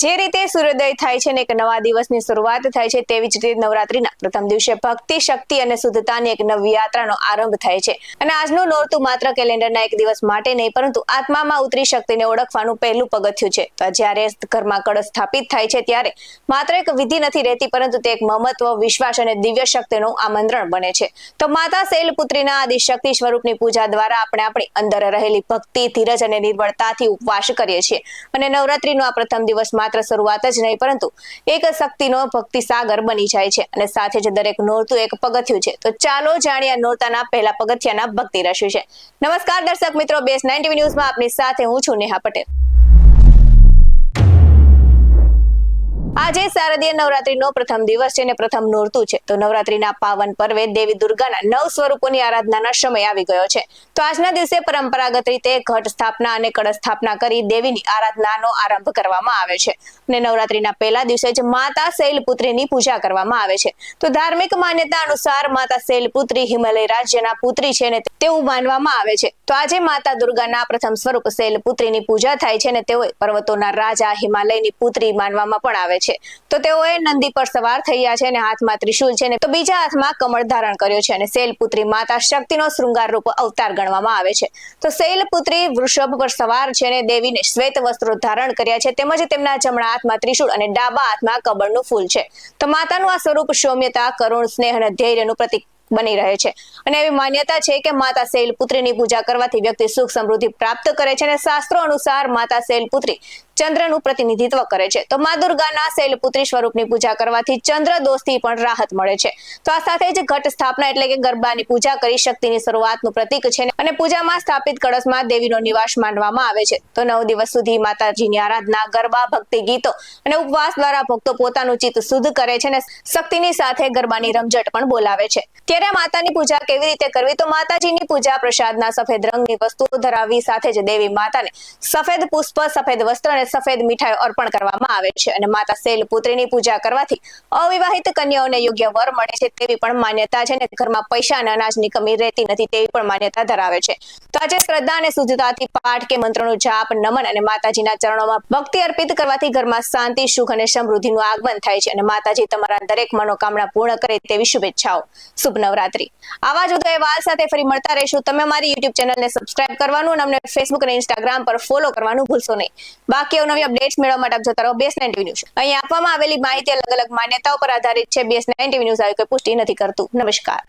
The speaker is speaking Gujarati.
જે રીતે સૂર્યોદય થાય છે ને એક નવા દિવસની શરૂઆત થાય છે તેવી જ રીતે નવરાત્રીના પ્રથમ દિવસે ભક્તિ, શક્તિ અને શુદ્ધતાની એક નવી યાત્રાનો આરંભ થાય છે. અને આજનું નોરતું માત્ર કેલેન્ડરના એક દિવસ માટે નહીં, પરંતુ આત્મામાં ઉતરી શક્તિને ઓળખવાનું પહેલું પગથિયું છે. તો જ્યારે ઘરમાં કળશ સ્થાપિત થાય છે ત્યારે માત્ર એક વિધિ નથી રહેતી, પરંતુ તે એક મહત્વ, વિશ્વાસ અને દિવ્ય શક્તિનું આમંત્રણ બને છે. તો માતા શૈલપુત્રીના આદિશક્તિ સ્વરૂપની પૂજા દ્વારા આપણે આપણી અંદર રહેલી ભક્તિ, ધીરજ અને નિર્બળતાથી ઉપવાસ કરીએ છીએ. અને નવરાત્રીનો આ પ્રથમ દિવસ માત્ર શરૂઆત જ નહીં, પરંતુ એક શક્તિનો ભક્તિ સાગર બની જાય છે. અને સાથે જ દરેક નોરતું એક પગથિયું છે. તો ચાલો જાણીએ નોરતાના પહેલા પગથિયાના ભક્તિ રસ વિશે. નમસ્કાર દર્શક મિત્રો, BS9 ન્યૂઝમાં આપની સાથે હું છું નેહા પટેલ. આજે શારદીય નવરાત્રીનો પ્રથમ દિવસ છે અને પ્રથમ નોરતું છે. તો નવરાત્રીના પાવન પર્વે દેવી દુર્ગાના 9 સ્વરૂપોની આરાધનાનો સમય આવી ગયો છે. તો આજના દિવસે પરંપરાગત રીતે ઘટ સ્થાપના અને કળશ સ્થાપના કરી દેવીની આરાધનાનો આરંભ કરવામાં આવે છે. અને નવરાત્રીના પહેલા દિવસે જ માતા શૈલપુત્રીની પૂજા કરવામાં આવે છે. તો ધાર્મિક માન્યતા અનુસાર માતા શૈલપુત્રી હિમાલય રાજ્યના પુત્રી છે અને તેવું માનવામાં આવે છે. તો આજે માતા દુર્ગાના પ્રથમ સ્વરૂપ શૈલપુત્રીની પૂજા થાય છે અને તેઓ પર્વતોના રાજા હિમાલયની પુત્રી માનવામાં પણ આવે છે. તો તેઓએ નંદી પર સવાર થયા છે અને હાથમાં ત્રિશૂલ છે, તો બીજા હાથમાં કમળ ધારણ કર્યો છે. અને શૈલપુત્રી માતા શક્તિનો શૃંગાર રૂપ અવતાર ગણવામાં આવે છે. તો શૈલપુત્રી વૃષભ પર સવાર છે અને દેવીને શ્વેત વસ્ત્રો ધારણ કર્યા છે, તેમજ તેમના જમણા હાથમાં ત્રિશૂળ અને ડાબા હાથમાં કમળનું ફૂલ છે. તો માતાનું આ સ્વરૂપ સૌમ્યતા, કરુણ, સ્નેહ અને ધૈર્યનું પ્રતીક બની રહે છે. અને એવી માન્યતા છે કે માતા શૈલપુત્રીની પૂજા કરવાથી વ્યક્તિ સુખ સમૃદ્ધિ પ્રાપ્ત કરે છે. અને શાસ્ત્રો અનુસાર માતા શૈલપુત્રી ચંદ્રનું પ્રતિનિધિત્વ કરે છે. તો મા દુર્ગાના શૈલપુત્રી સ્વરૂપની પૂજા કરવાથી ચંદ્ર દોષથી પણ રાહત મળે છે. તો આ સાથે જ ઘટ સ્થાપના એટલે કે ગરબાની પૂજા કરી શક્તિની શરૂઆતનું પ્રતીક છે. અને પૂજામાં સ્થાપિત કળશમાં દેવીનો નિવાસ માનવામાં આવે છે. તો 9 દિવસ સુધી માતાજીની આરાધના, ગરબા, ભક્તિ ગીતો અને ઉપવાસ દ્વારા ભક્તો પોતાનું ચિત્ત શુદ્ધ કરે છે અને શક્તિની સાથે ગરબાની રમઝટ પણ બોલાવે છે. ત્યારે માતાની પૂજા કેવી રીતે કરવી? તો માતાજીની પૂજા પ્રસાદના સફેદ રંગની વસ્તુઓ ધરાવવી, સાથે જ દેવી માતાને સફેદ પુષ્પ, સફેદ વસ્ત્ર અને સફેદ મીઠાઈ અર્પણ કરવામાં આવે છે. અને માતા શૈલપુત્રીની પૂજા કરવાથી અવિવાહિત કન્યાઓને યોગ્ય વર મળે છે તેવી પણ માન્યતા છે. અને ઘરમાં પૈસા અને અનાજની કમી રહેતી નથી તેવી પણ માન્યતા ધરાવે છે. તો આજે શ્રદ્ધા અને શુદ્ધતાથી પાઠ કે મંત્રોનો જાપ, નમન અને માતાજીના ચરણોમાં ભક્તિ અર્પિત કરવાથી ઘરમાં શાંતિ, સુખ અને સમૃદ્ધિનું આગમન થાય છે. અને માતાજી તમારા દરેક મનોકામના પૂર્ણ કરે તેવી શુભેચ્છાઓ. શુભ નવરાત્રી. આવા જ અહેવાલ સાથે ફરી મળતા રહીશું. તમે અમારી YouTube ચેનલને સબસ્ક્રાઇબ કરવાનું અને અમને Facebook અને Instagram પર ફોલો કરવાનું ભૂલશો નહીં. બાકી નવી અપડેટ્સ મેળવવા માટે આપ જોતા રહો BS9 ન્યૂઝ. અહીં આપવામાં આવેલી માહિતી અલગ અલગ માન્યતાઓ પર આધારિત છે. BS9 ન્યૂઝ આવી કોઈ પુષ્ટિ નથી કરતું. નમસ્કાર.